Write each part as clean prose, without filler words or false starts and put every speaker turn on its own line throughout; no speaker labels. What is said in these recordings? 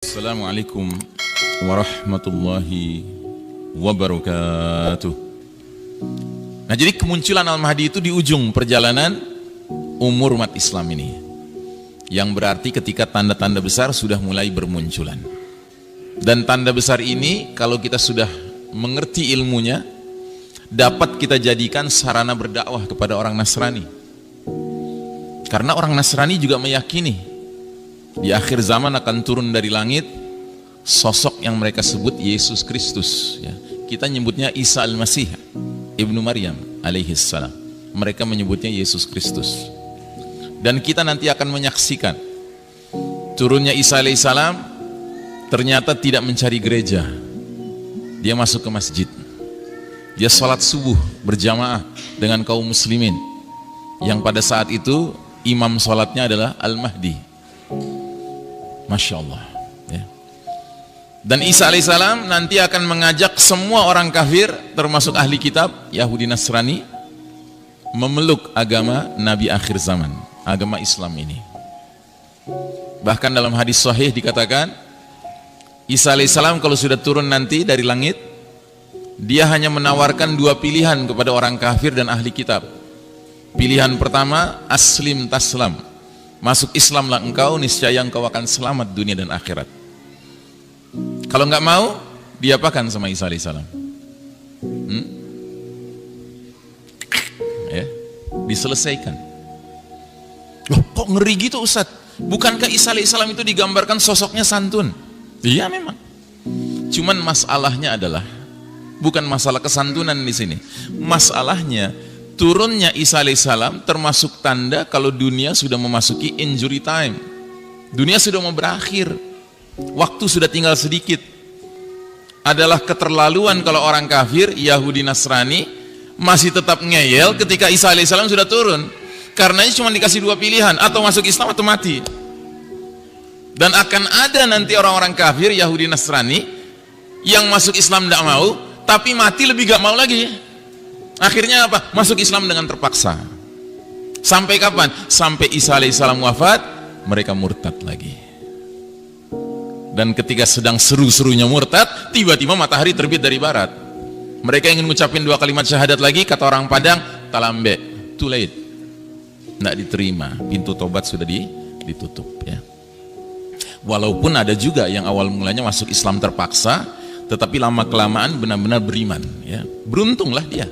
Assalamualaikum warahmatullahi wabarakatuh. Nah, jadi kemunculan Al-Mahdi itu di ujung perjalanan umur umat Islam ini, yang berarti ketika tanda-tanda besar sudah mulai bermunculan. Dan tanda besar ini kalau kita sudah mengerti ilmunya, dapat kita jadikan sarana berdakwah kepada orang Nasrani. Karena orang Nasrani juga meyakini di akhir zaman akan turun dari langit sosok yang mereka sebut Yesus Kristus, ya. Kita nyebutnya Isa Al-Masih Ibnu Maryam alaihissalam, mereka menyebutnya Yesus Kristus. Dan kita nanti akan menyaksikan turunnya Isa alaihissalam. Ternyata tidak mencari gereja, dia masuk ke masjid, dia sholat subuh berjamaah dengan kaum muslimin, yang pada saat itu imam sholatnya adalah Al-Mahdi. Masya Allah, ya. Dan Isa alaihissalam nanti akan mengajak semua orang kafir termasuk ahli kitab Yahudi Nasrani memeluk agama Nabi akhir zaman, agama Islam ini. Bahkan dalam hadis sahih dikatakan Isa alaihissalam kalau sudah turun nanti dari langit, dia hanya menawarkan dua pilihan kepada orang kafir dan ahli kitab. Pilihan pertama, aslim taslam, masuk Islamlah engkau, niscaya engkau akan selamat dunia dan akhirat. Kalau nggak mau, diapakan sama Isa alaihissalam? Ya, diselesaikan. Loh, kok ngeri gitu Ustadz? Bukankah Isa alaihissalam itu digambarkan sosoknya santun? Iya memang. Cuman masalahnya adalah bukan masalah kesantunan di sini. Masalahnya turunnya Isa alaihissalam termasuk tanda kalau dunia sudah memasuki injury time. Dunia sudah mau berakhir, waktu sudah tinggal sedikit. Adalah keterlaluan kalau orang kafir Yahudi Nasrani masih tetap ngeyel ketika Isa alaihissalam sudah turun. Karenanya cuma dikasih dua pilihan, atau masuk Islam atau mati. Dan akan ada nanti orang-orang kafir Yahudi Nasrani yang masuk Islam tidak mau, tapi mati lebih gak mau lagi. Akhirnya apa? Masuk Islam dengan terpaksa. Sampai kapan? Sampai Isa alaihissalam wafat, mereka murtad lagi. Dan ketika sedang seru-serunya murtad, tiba-tiba matahari terbit dari barat. Mereka ingin mengucapkan dua kalimat syahadat lagi, kata orang Padang, talambe, too late. Tidak diterima, pintu tobat sudah ditutup, ya. Walaupun ada juga yang awal mulanya masuk Islam terpaksa, tetapi lama-kelamaan benar-benar beriman, ya. Beruntunglah dia.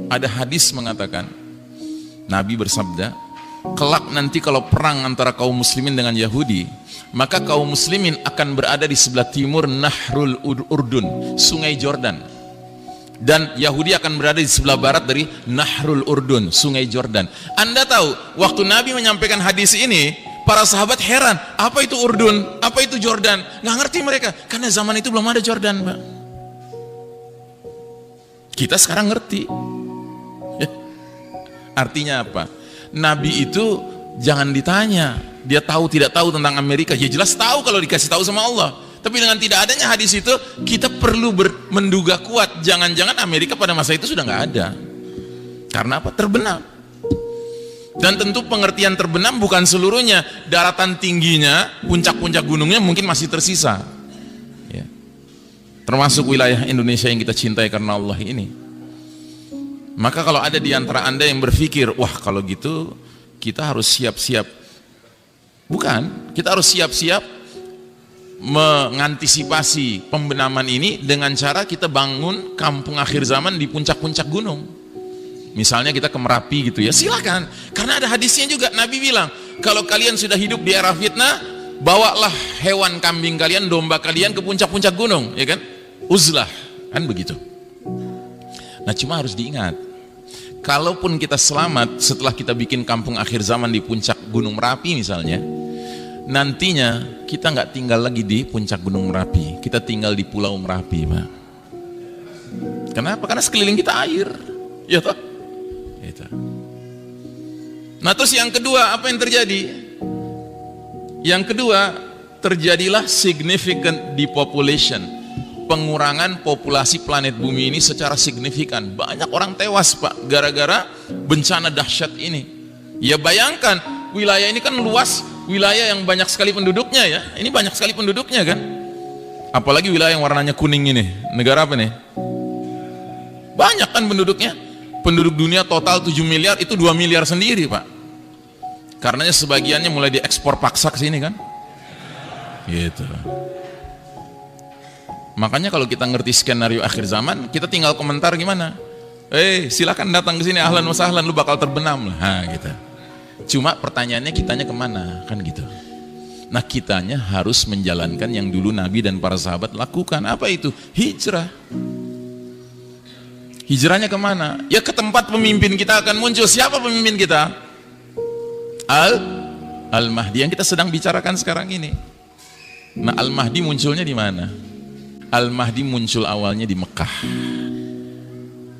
Ada hadis mengatakan, Nabi bersabda, kelak nanti kalau perang antara kaum muslimin dengan Yahudi, maka kaum muslimin akan berada di sebelah timur Nahrul Urdun, sungai Jordan. Dan Yahudi akan berada di sebelah barat dari Nahrul Urdun, sungai Jordan. Anda tahu, waktu Nabi menyampaikan hadis ini, para sahabat heran, apa itu Urdun, apa itu Jordan? Nggak ngerti mereka, karena zaman itu belum ada Jordan, Pak. Kita sekarang ngerti. Artinya apa? Nabi itu jangan ditanya, dia tahu tidak tahu tentang Amerika. Ya jelas tahu kalau dikasih tahu sama Allah. Tapi dengan tidak adanya hadis itu, kita perlu menduga kuat, jangan-jangan Amerika pada masa itu sudah nggak ada. Karena apa? Terbenam. Dan tentu pengertian terbenam bukan seluruhnya. Daratan tingginya, puncak-puncak gunungnya mungkin masih tersisa, ya. Termasuk wilayah Indonesia yang kita cintai karena Allah ini. Maka kalau ada di antara Anda yang berpikir, wah kalau gitu kita harus siap-siap. Bukan, kita harus siap-siap mengantisipasi pembenaman ini dengan cara kita bangun kampung akhir zaman di puncak-puncak gunung. Misalnya kita ke Merapi gitu, ya silakan. Karena ada hadisnya juga, Nabi bilang, kalau kalian sudah hidup di era fitnah, bawalah hewan kambing kalian, domba kalian ke puncak-puncak gunung, ya kan? Uzlah, kan begitu. Nah cuma harus diingat, kalaupun kita selamat setelah kita bikin kampung akhir zaman di puncak gunung Merapi misalnya, nantinya kita nggak tinggal lagi di puncak gunung Merapi, kita tinggal di pulau Merapi, Pak. Kenapa? Karena sekeliling kita air, ya toh? Itu. Nah terus yang kedua, apa yang terjadi? Yang kedua, terjadilah significant depopulation, pengurangan populasi planet bumi ini secara signifikan. Banyak orang tewas, Pak, gara-gara bencana dahsyat ini. Ya bayangkan, wilayah ini kan luas Wilayah yang banyak sekali penduduknya ya. Ini banyak sekali penduduknya kan. Apalagi wilayah yang warnanya kuning ini. Negara apa nih? Banyak kan penduduknya. Penduduk dunia total 7 miliar, itu 2 miliar sendiri Pak. Karenanya sebagiannya mulai diekspor paksa ke sini kan. Gitu. Makanya kalau kita ngerti skenario akhir zaman, kita tinggal komentar gimana. Silakan datang ke sini, ahlan wa sahlan, lu bakal terbenam lah. Nah, gitu. Cuma pertanyaannya kitanya kemana, kan gitu. Nah kitanya harus menjalankan yang dulu Nabi dan para sahabat lakukan. Apa itu? Hijrah. Hijrahnya kemana? Ya ke tempat pemimpin kita akan muncul. Siapa pemimpin kita? Al-Mahdi yang kita sedang bicarakan sekarang ini. Nah Al-Mahdi munculnya di mana? Al-Mahdi muncul awalnya di Mekah.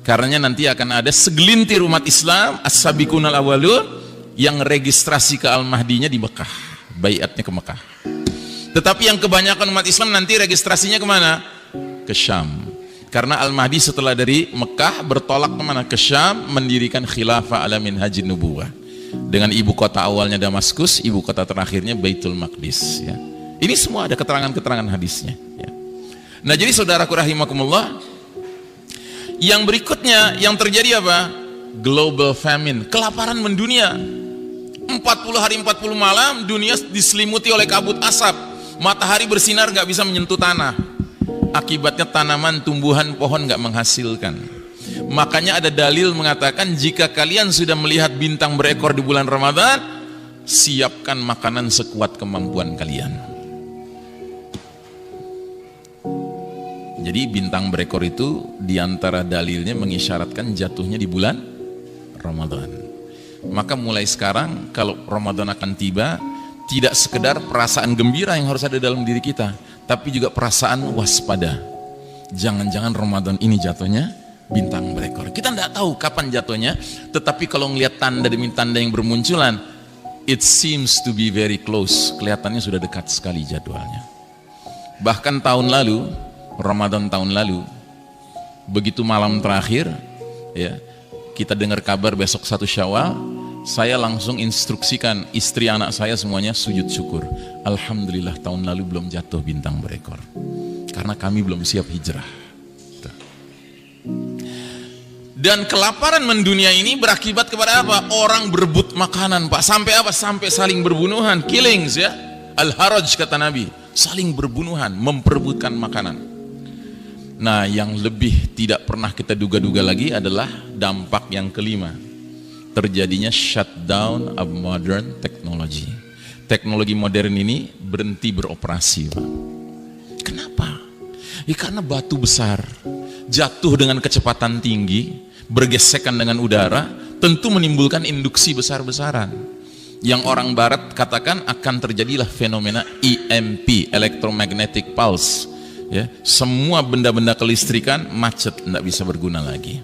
Karenanya nanti akan ada segelintir umat Islam as-sabiqunal awwalun yang registrasi ke Al-Mahdinya di Mekah, baiatnya ke Mekah. Tetapi yang kebanyakan umat Islam nanti registrasinya kemana? Ke Syam. Karena Al-Mahdi setelah dari Mekah bertolak kemana? Ke Syam, mendirikan khilafah ala minhajin nubuwah. Dengan ibu kota awalnya Damaskus, ibu kota terakhirnya Baitul Maqdis. Ya. Ini semua ada keterangan-keterangan hadisnya. Ya. Nah jadi saudaraku rahimakumullah, yang berikutnya yang terjadi apa? Global famine, kelaparan mendunia. 40 hari 40 malam dunia diselimuti oleh kabut asap, matahari bersinar gak bisa menyentuh tanah. Akibatnya tanaman, tumbuhan, pohon gak menghasilkan. Makanya ada dalil mengatakan jika kalian sudah melihat bintang berekor di bulan Ramadan, siapkan makanan sekuat kemampuan kalian. Jadi bintang berekor itu diantara dalilnya mengisyaratkan jatuhnya di bulan Ramadan. Maka mulai sekarang kalau Ramadan akan tiba, tidak sekedar perasaan gembira yang harus ada dalam diri kita, tapi juga perasaan waspada. Jangan-jangan Ramadan ini jatuhnya bintang berekor. Kita tidak tahu kapan jatuhnya, tetapi kalau melihat tanda demi tanda yang bermunculan, it seems to be very close. Kelihatannya sudah dekat sekali jadwalnya. Bahkan tahun lalu, Ramadan tahun lalu, begitu malam terakhir, ya, kita dengar kabar besok 1 Syawal, saya langsung instruksikan istri anak saya semuanya sujud syukur. Alhamdulillah tahun lalu belum jatuh bintang berekor. Karena kami belum siap hijrah. Dan kelaparan mendunia ini berakibat kepada apa? Orang berebut makanan Pak. Sampai apa? Sampai saling berbunuhan. Killings ya. Al-Haraj kata Nabi. Saling berbunuhan, memperebutkan makanan. Nah yang lebih tidak pernah kita duga-duga lagi adalah dampak yang kelima. Terjadinya shutdown of modern technology. Teknologi modern ini berhenti beroperasi Pak. Kenapa? Ya karena batu besar jatuh dengan kecepatan tinggi, bergesekan dengan udara, tentu menimbulkan induksi besar-besaran. Yang orang barat katakan akan terjadilah fenomena EMP, electromagnetic pulse. Ya, semua benda-benda kelistrikan macet, tidak bisa berguna lagi.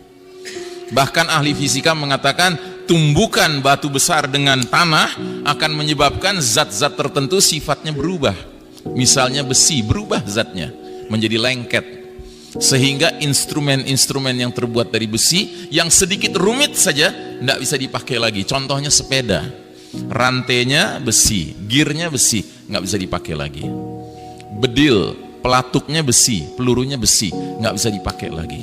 Bahkan ahli fisika mengatakan tumbukan batu besar dengan tanah akan menyebabkan zat-zat tertentu sifatnya berubah. Misalnya besi berubah zatnya menjadi lengket, sehingga instrumen-instrumen yang terbuat dari besi yang sedikit rumit saja tidak bisa dipakai lagi. Contohnya sepeda, rantainya besi, gearnya besi, nggak bisa dipakai lagi. Bedil, pelatuknya besi, pelurunya besi, nggak bisa dipakai lagi.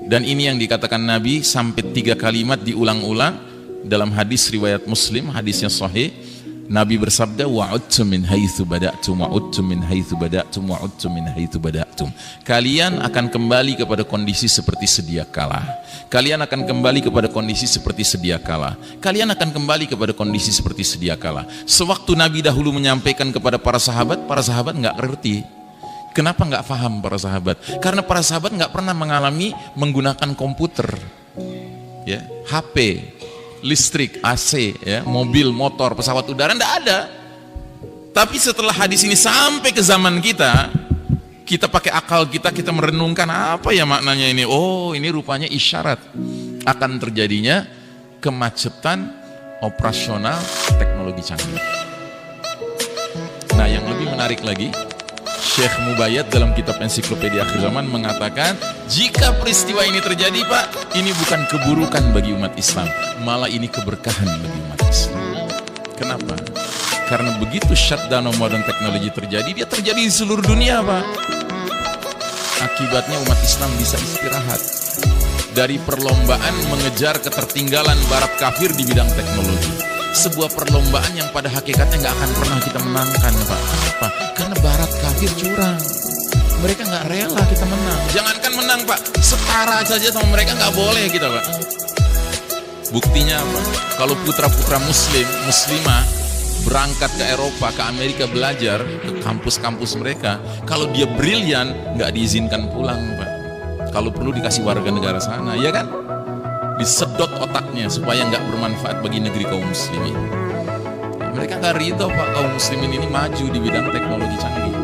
Dan ini yang dikatakan Nabi sampai 3 kalimat diulang-ulang dalam hadis riwayat Muslim, hadisnya sahih. Nabi bersabda, wa'udtum min haitsu bada'tum, wa'udtum min haitsu bada'tum, wa'udtum min haitsu bada'tum. Kalian akan kembali kepada kondisi seperti sedia kala. Kalian akan kembali kepada kondisi seperti sedia kala. Kalian akan kembali kepada kondisi seperti sedia kala. Sewaktu Nabi dahulu menyampaikan kepada para sahabat nggak ngerti. Kenapa nggak paham para sahabat? Karena para sahabat nggak pernah mengalami menggunakan komputer, ya, HP, listrik, AC, ya, mobil, motor, pesawat udara, nggak ada. Tapi setelah hadis ini sampai ke zaman kita, kita pakai akal kita merenungkan apa ya maknanya ini. Oh, ini rupanya isyarat akan terjadinya kemacetan operasional teknologi canggih. Nah, yang lebih menarik lagi, Syekh Mubayyad dalam kitab Ensiklopedia Akhir Zaman mengatakan, jika peristiwa ini terjadi Pak, ini bukan keburukan bagi umat Islam, malah ini keberkahan bagi umat Islam. Kenapa? Karena begitu shutdown modern technology terjadi, dia terjadi di seluruh dunia, Pak. Akibatnya umat Islam bisa istirahat dari perlombaan mengejar ketertinggalan barat kafir di bidang teknologi. Sebuah perlombaan yang pada hakikatnya nggak akan pernah kita menangkan, Pak. Kenapa? Karena barat kafir curang. Mereka nggak rela kita menang. Jangankan menang, Pak, setara saja sama mereka nggak boleh kita, Pak. Buktinya apa? Kalau putra-putra muslimah berangkat ke Eropa, ke Amerika belajar, ke kampus-kampus mereka, kalau dia brilian, nggak diizinkan pulang, Pak. Kalau perlu dikasih warga negara sana, ya kan? Disedot otaknya supaya nggak bermanfaat bagi negeri kaum muslimin. Mereka nggak ridho, Pak, kaum muslimin ini maju di bidang teknologi canggih.